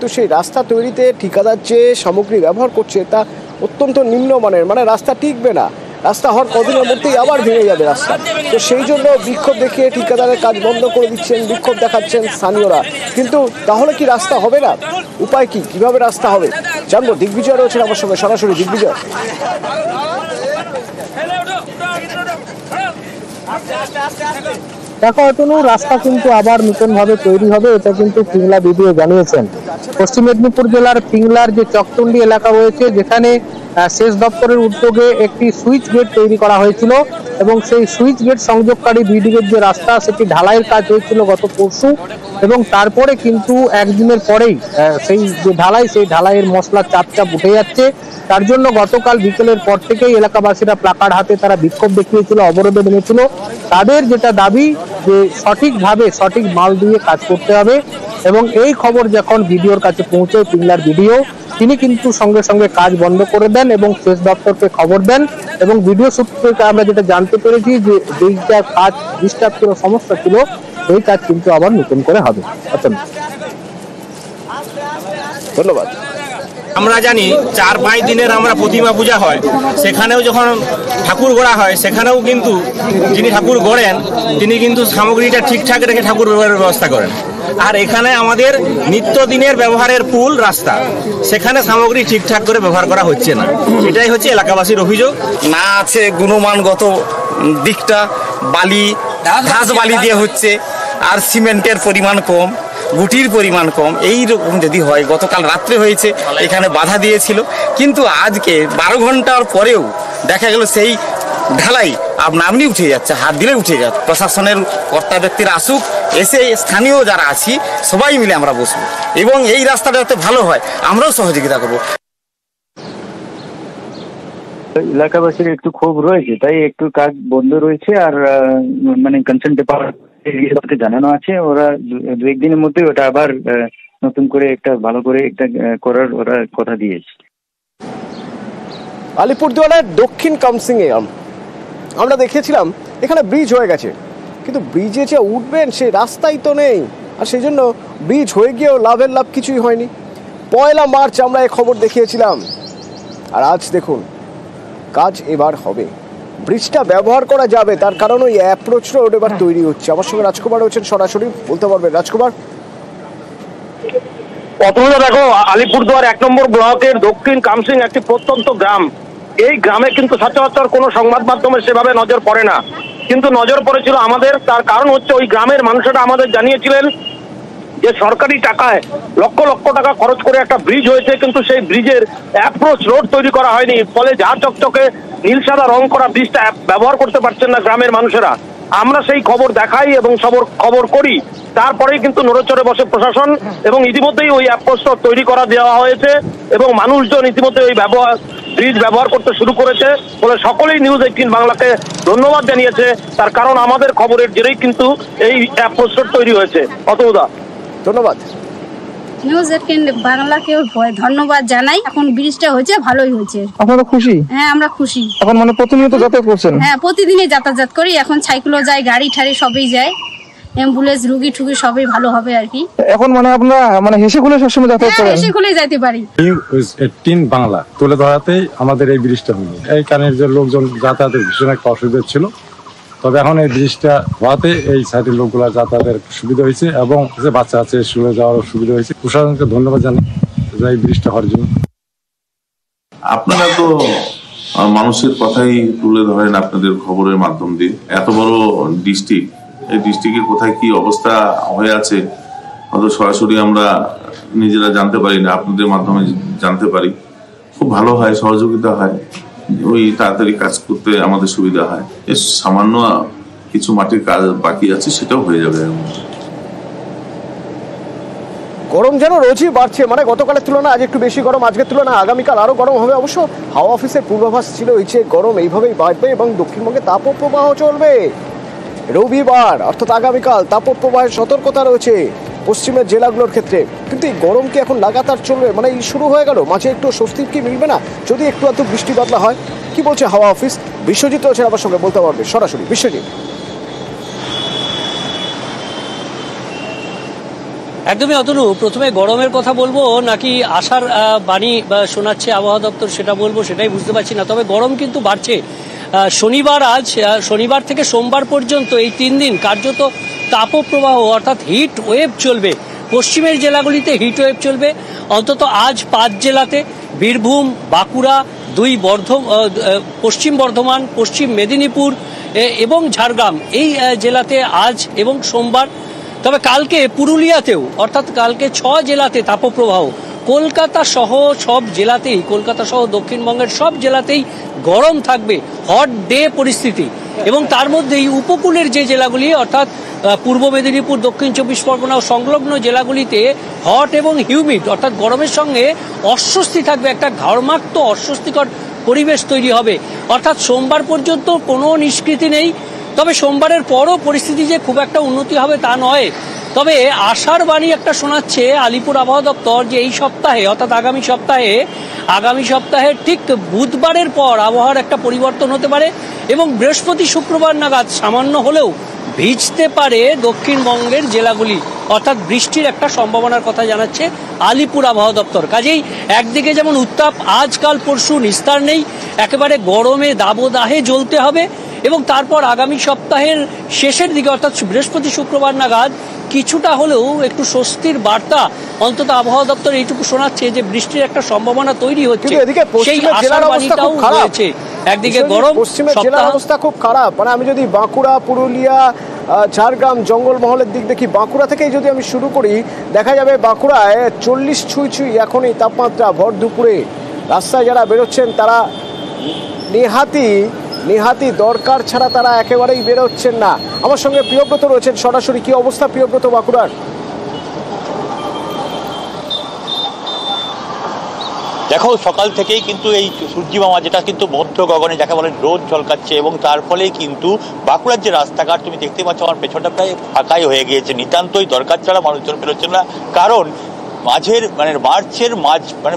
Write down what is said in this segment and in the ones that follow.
তো সেই রাস্তা তৈরিতে ঠিকাদার যে সামগ্রী ব্যবহার করছে তা অত্যন্ত নিম্নমানের, মানে রাস্তা টিকবে না, রাস্তা হওয়ার কদিনের মধ্যেই আবার ভেঙে যাবে রাস্তা। তো সেই জন্য বিক্ষোভ দেখিয়ে ঠিকাদারের কাজ বন্ধ করে দিচ্ছেন, বিক্ষোভ দেখাচ্ছেন স্থানীয়রা। কিন্তু তাহলে কি রাস্তা হবে না? উপায় কি, কিভাবে রাস্তা হবে জানবো। দিগ্বিজয় রয়েছেন আমার সঙ্গে সরাসরি। দিগ্বিজয়, দেখো অতনু, রাস্তা কিন্তু আবার নতুন ভাবে তৈরি হবে, এটা কিন্তু পিংলা বিডিও জানিয়েছেন। পশ্চিম মেদিনীপুর জেলার পিংলার যে চকটুন্ডি এলাকা রয়েছে, যেখানে সেচ দপ্তরের উদ্যোগে একটি সুইচ গেট তৈরি করা হয়েছিল এবং সেই সুইচ গেট সংযোগকারী বিডিগের যে রাস্তা সেটি ঢালাইয়ের কাজ হয়েছিল গত পরশু, এবং তারপরে কিন্তু একদিনের পরেই সেই যে ঢালাই, সেই ঢালাইয়ের মশলা চাপ উঠে যাচ্ছে। তার জন্য গতকাল বিকেলের পর থেকেই এলাকাবাসীরা প্লাকার্ড হাতে তারা বিক্ষোভ দেখিয়েছিল, অবরোধে নেমেছিল। তাদের যেটা দাবি যে সঠিকভাবে সঠিক মাল দিয়ে কাজ করতে হবে, এবং এই খবর যখন বিডিওর কাছে পৌঁছয় পিংলার বিডিও, তিনি কিন্তু সঙ্গে সঙ্গে কাজ বন্ধ করে দেন এবং সেচ দপ্তরকে খবর দেন। এবং ভিডিও সূত্রে আমরা যেটা জানতে পেরেছি যে যেইটা কাজ ডিস্টার্ব ছিল, সমস্যা ছিল, সেই কাজ কিন্তু আবার নতুন করে হবে। ধন্যবাদ। আমরা জানি 4-5 দিনের আমরা প্রতিমা পূজা হয়, সেখানেও যখন ঠাকুর গড়া হয় সেখানেও কিন্তু যিনি ঠাকুর গড়েন তিনি কিন্তু সামগ্রীটা ঠিকঠাক রেখে ঠাকুর ব্যবহারের ব্যবস্থা করেন। আর এখানে আমাদের নিত্যদিনের ব্যবহারের পুল রাস্তা, সেখানে সামগ্রী ঠিকঠাক করে ব্যবহার করা হচ্ছে না, এটাই হচ্ছে এলাকাবাসীর অভিযোগ। না আছে গুণমানগত দিকটা, বালি ঘাস বালি দিয়ে হচ্ছে, আর সিমেন্টের পরিমাণ কম, গুটির পরিমাণ কম। এই রকম যদি হয়, গতকাল রাত্রে হয়েছে, এখানে বাধা দিয়েছিল, কিন্তু আজকে 12 ঘন্টার পরেও দেখা গেল সেই ঢালাই আপনি উঠে যাচ্ছে, হাত দিলে উঠে যাচ্ছে। প্রশাসনের কর্তা ব্যক্তিরা আসুক, এসে স্থানীয় যারা আছি সবাই মিলে আমরা বসবো এবং এই রাস্তাটা যাতে ভালো হয় আমরাও সহযোগিতা করবো। এলাকাবাসীর একটু ক্ষোভ রয়েছে, তাই একটু কাজ বন্ধ রয়েছে। আর মানে কনসার্ন ডিপার্টমেন্টকে জানানো আছে, ওরা 2-1 দিনের মধ্যে ওটা আবার নতুন করে একটা ভালো করে একটা করার ওরা কথা দিয়েছে। আলিপুরদুয়ারের দক্ষিণ কামসিংয়ে আমরা দেখেছিলাম এখানে ব্রিজ হয়ে গেছে, কিন্তু ব্রিজে যে উঠবেন সেই রাস্তাই তো নেই। আর সেই জন্য ব্রিজ হয়ে গিয়েও লাভের লাভ কিছুই হয়নি। 1 মার্চ আমরা এই খবর দেখিয়েছিলাম, আর আজ দেখুন কাজ এবার হবে, ব্রিজটা ব্যবহার করা যাবে। তার কারণ ওই অ্যাপ্রোচ রোড এবার তৈরি হচ্ছে। আমার সঙ্গে রাজকুমার রয়েছেন সরাসরি, বলতে পারবেন রাজকুমার। প্রথমে দেখো, আলিপুরদুয়ার 1 নম্বর ব্লকের দক্ষিণ কামসিং একটি প্রত্যন্ত গ্রাম। এই গ্রামে কিন্তু সচরাচর কোনো সংবাদ মাধ্যমে সেভাবে নজর পড়ে না, কিন্তু নজর পড়েছিল আমাদের। তার কারণ হচ্ছে ওই গ্রামের মানুষেরা আমাদের জানিয়েছিলেন যে সরকারি টাকায় লক্ষ লক্ষ টাকা খরচ করে একটা ব্রিজ হয়েছে, কিন্তু সেই ব্রিজের অ্যাপ্রোচ রোড তৈরি করা হয়নি, ফলে যা চকচকে নীল সাদা রং করা ব্রিজটা ব্যবহার করতে পারছেন না গ্রামের মানুষেরা। আমরা সেই খবর দেখাই এবং খবর করি, তারপরেই কিন্তু নড়েচড়ে বসে প্রশাসন এবং ইতিমধ্যেই ওই অ্যাপ্রোচ রোড তৈরি করা দেওয়া হয়েছে এবং মানুষজন ইতিমধ্যে ওই ব্রিজ ব্যবহার করতে শুরু করেছে। বলে সকলেই নিউজ 18 বাংলাকে ধন্যবাদ জানিয়েছে, তার কারণ আমাদের খবরের জেরেই কিন্তু এই অ্যাপ্রোচ রোড তৈরি হয়েছে। অতদা ধন্যবাদ। নিউজ 18 বাংলাকেও ধন্যবাদ জানাই। এখন ব্রিজটা হয়েছে, ভালোই হয়েছে। আপনারা খুশি? হ্যাঁ, আমরা খুশি। এখন মানে প্রতিনিয়ত যাতায়াত করছেন? হ্যাঁ, প্রতিদিনই যাতায়াত করি। এখন সাইকেলও যায়, গাড়ি ঠাড়ি সবই যায়, অ্যাম্বুলেন্স রুগী ঠুগী সবই ভালো হবে আর কি। এখন মানে আপনারা মানে হেসে খুলে সবসময় যাতায়াত করেন? হেসে খুলে যাইতে পারি। নিউজ 18 বাংলা তুলে ধরাতেই আমাদের এই ব্রিজটা হলো। এই কারণে যে লোকজন যাতায়াতের ভীষণ একটা অসুবিধা ছিল, তবে এখন এই ব্রিজটা হওয়াতে এই সাইডের লোকগুলা যাতায়াতের সুবিধা হয়েছে এবং যে বাচ্চা আছে স্কুলে যাওয়ার সুবিধা হয়েছে। প্রশাসনকে ধন্যবাদ জানাই এই ব্রিজটা হওয়ার জন্য। আপনারা তো মানুষের কথাই তুলে ধরেন আপনাদের খবরের মাধ্যম দিয়ে। এত বড় ডিস্ট্রিক্ট, এই ডিস্ট্রিক্টের কোথায় কি অবস্থা হয়ে আছে হয়তো সরাসরি আমরা নিজেরা জানতে পারি না, আপনাদের মাধ্যমে জানতে পারি। খুব ভালো হয়, সহযোগিতা হয়, ওই তাড়াতাড়ি কাজ করতে আমাদের সুবিধা হয়। এর সামান্য কিছু মাটির কাজ বাকি আছে, সেটাও হয়ে যাবে। গরম যেন রোজই বাড়ছে, মানে গতকালের তুলনায় আজ একটু বেশি গরম, আজকের তুলনায় আগামীকাল আরো গরম হবে। অবশ্য হাওয়া অফিসের পূর্বাভাস ছিল হচ্ছে গরম এইভাবেই বাড়বে এবং দক্ষিণবঙ্গে তাপপ্রবাহ চলবে। রবিবার অর্থাৎ আগামীকাল তাপপ্রবাহের সতর্কতা রয়েছে পশ্চিমের জেলাগুলোর ক্ষেত্রে। কিন্তু এই গরম কি এখন লাগাতার চলবে? মানে এই শুরু হয়ে গেল, মাঝে একটু স্বস্তির কি মিলবে না যদি একটু এত বৃষ্টি বাদলা হয়? কি বলছে হাওয়া অফিস? বিশ্বজিৎ রয়েছে আমার সঙ্গে, বলতে পারবে সরাসরি। বিশ্বজিৎ। একদমই অতনু, প্রথমে গরমের কথা বলবো নাকি আশার বাণী শোনাচ্ছে আবহাওয়া দপ্তর সেটা বলবো, সেটাই বুঝতে পারছি না। তবে গরম কিন্তু বাড়ছে। শনিবার থেকে সোমবার পর্যন্ত এই 3 দিন কার্যত তাপপ্রবাহ অর্থাৎ হিট ওয়েভ চলবে। পশ্চিমের জেলাগুলিতে হিট ওয়েভ চলবে। অন্তত আজ 5 জেলাতে, বীরভূম, বাঁকুড়া, পশ্চিম বর্ধমান, পশ্চিম মেদিনীপুর এবং ঝাড়গ্রাম, এই জেলাতে আজ এবং সোমবার। তবে কালকে পুরুলিয়াতেও, অর্থাৎ কালকে 6 জেলাতে তাপপ্রবাহ। কলকাতা সহ সব জেলাতেই, কলকাতা সহ দক্ষিণবঙ্গের সব জেলাতেই গরম থাকবে, হট ডে পরিস্থিতি। এবং তার মধ্যেই উপকূলের যে জেলাগুলি অর্থাৎ পূর্ব মেদিনীপুর, দক্ষিণ 24 পরগনা ও সংলগ্ন জেলাগুলিতে হট এবং হিউমিড অর্থাৎ গরমের সঙ্গে অস্বস্তি থাকবে, একটা ঘর্মাক্ত অস্বস্তিকর পরিবেশ তৈরি হবে। অর্থাৎ সোমবার পর্যন্ত কোনো নিষ্কৃতি নেই। তবে সোমবারের পরও পরিস্থিতি যে খুব একটা উন্নতি হবে তা নয়। তবে আশার বাণী একটা শোনাচ্ছে আলিপুর আবহাওয়া দপ্তর যে এই সপ্তাহে অর্থাৎ আগামী সপ্তাহে ঠিক বুধবারের পর আবহাওয়ার একটা পরিবর্তন হতে পারে এবং বৃহস্পতি শুক্রবার নাগাদ সামান্য হলেও ভিজতে পারে দক্ষিণবঙ্গের জেলাগুলি, অর্থাৎ বৃষ্টির একটা সম্ভাবনার কথা জানাচ্ছে আলিপুর আবহাওয়া দপ্তর। কাজেই একদিকে যেমন উত্তাপ আজকাল পরশু নিস্তার নেই, একেবারে গরমে দাবদাহে জ্বলতে হবে এবং তারপর আগামী সপ্তাহের শেষের দিকে অর্থাৎ বৃহস্পতি শুক্রবার নাগাদ কিছুটা হলেও একটু স্বস্তির বার্তা অন্তত আবহাওয়া দপ্তর এইটুকু শোনাচ্ছে যে বৃষ্টির একটা সম্ভাবনা তৈরি হচ্ছে। সেই আশার বাণীটাও রয়েছে। একদিকে গরম, পশ্চিমের জেলার অবস্থা খুব খারাপ। মানে আমি যদি বাঁকুড়া, পুরুলিয়া, ঝাড়গ্রাম, জঙ্গলমহলের দিক দেখি, বাঁকুড়া থেকেই যদি আমি শুরু করি, দেখা যাবে বাঁকুড়ায় 40 ছুঁই এখনই তাপমাত্রা। ভর দুপুরে রাস্তায় যারা বেরোচ্ছেন তারা নেহাতি দরকার ছাড়া তারা একেবারেই বেরোচ্ছেন না। আমার সঙ্গে প্রিয়ব্রত রয়েছেন সরাসরি। কি অবস্থা প্রিয়ব্রত বাঁকুড়ার? দেখো, সকাল থেকেই কিন্তু এই সূর্যিমামা, যেটা কিন্তু মধ্য গগনে যাকে বলে রোদ ঝলকাচ্ছে এবং তার ফলে কিন্তু বাঁকুড়ার যে রাস্তাঘাট তুমি দেখতে পাচ্ছ, আমার পেছনটা প্রায় ফাঁকাই হয়ে গিয়েছে। নিতান্তই দরকার ছাড়া মানুষজন বেরোচ্ছেন না। কারণ মার্চের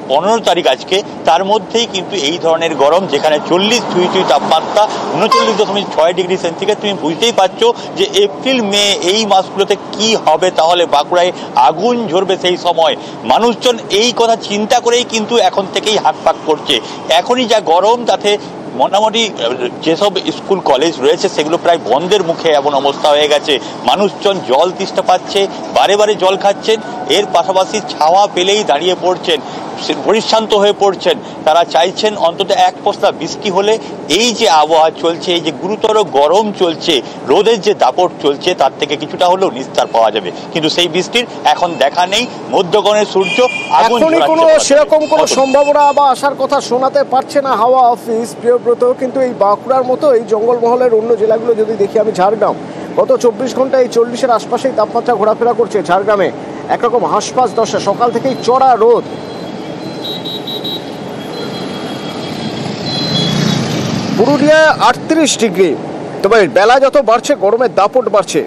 15 তারিখ আজকে, তার মধ্যেই কিন্তু এই ধরনের গরম, যেখানে 40 ছুঁই তাপমাত্রা, 39.6 ডিগ্রি সেন্টিগ্রেড। তুমি বুঝতেই পারছো যে এপ্রিল মে এই মাসগুলোতে কি হবে, তাহলে বাঁকুড়ায় আগুন ঝরবে সেই সময়। মানুষজন এই কথা চিন্তা করেই কিন্তু এখন থেকেই হাত পাক করছে। এখনই যা গরম, তাতে মোটামুটি যেসব স্কুল কলেজ রয়েছে সেগুলো প্রায় বন্ধের মুখে এমন অবস্থা হয়ে গেছে। মানুষজন জল তেষ্টা পাচ্ছে, বারে জল খাচ্ছেন, এর পাশাপাশি ছাওয়া পেলেই দাঁড়িয়ে পড়ছেন, পরিশ্রান্ত হয়ে পড়ছেন। তারা চাইছেন অন্তত এক পশলা বৃষ্টি হলে এই যে আবহাওয়া চলছে, এই যে গুরুতর গরম চলছে, রোদের যে দাপট চলছে, তার থেকে কিছুটা হলেও নিস্তার পাওয়া যাবে। কিন্তু সেই বৃষ্টির এখন দেখা নেই। মধ্যগণের সূর্য সেরকম কোনো সম্ভাবনা বা আসার কথা শোনাতে পারছে না হাওয়া অফিস প্রিয়ব্রত। কিন্তু এই বাঁকুড়ার মতো এই জঙ্গলমহলের অন্য জেলাগুলো যদি দেখি, আমি ঝাড়গ্রাম, গত 24 ঘন্টায় এই 40-এর আশপাশেই তাপমাত্রা ঘোরাফেরা করছে। ঝাড়গ্রামে একরকম হাঁসফাঁস দশা, সকাল থেকেই চড়া রোদ। পুরুলিয়ায় 38 ডিগ্রি। তবে বেলা যত বাড়ছে গরমের দাপট বাড়ছে।